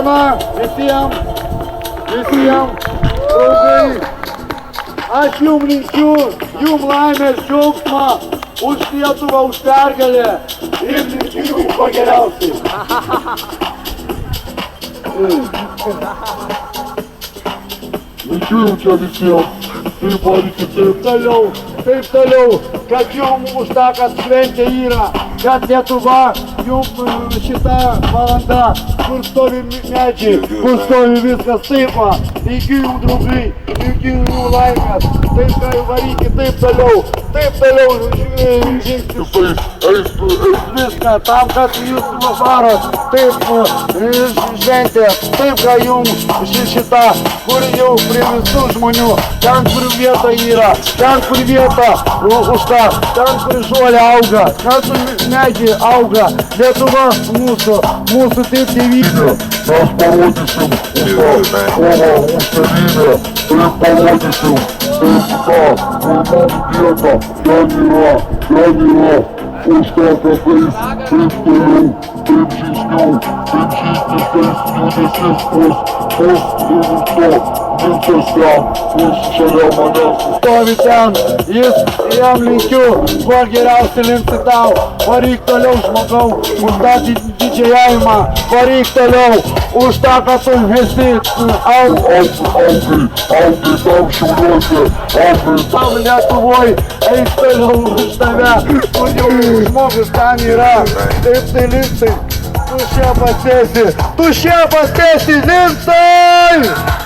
diena visiems, draugai. Aš jums linkiu, jums laimės džiaugsmą, už Lietuvą, už pergalę ir linkiu jums ko geriausiai. Linkiu jums čia visiems, taip palikti, taip toliau, kad jums už tą, kad šventė yra, kad Lietuva jums šitą valandą, kur stovi medžiai, kur stovi viskas taip va. Linkiu jums, draugai, linkiu jums laimės, taip varykit, taip toliau, žingsnis, viską tam, kad jūs vasaros, taip šventė, taip, kad jums šitą, kur jau prie visų žmonių, ten, kur vieta yra, ten, kur vieta už tą, ten, kur žolė auga, ten, kur medžiai auga, Lietuva mūsų taip tėvynė. Mes parodysim kovą už tėvynę, taip parodysim, taip tą, vietą, ten yra, už tą kapais, taip toliau, taip žingsniau, taip žingsnis, judesys, Vincas ten, šalia manęs stovi ten, jam linkiu, kuo geriausiai linksi tau, varyk toliau žmogau, už tą didžiajimą, varyk toliau, už tą, kad tu esi, augai tam šiauliuose, augai tam Lietuvoj, eis toliau už tave, kur jau žmogus ten yra, taip tai linksai, tu čia pasėsi, linksai!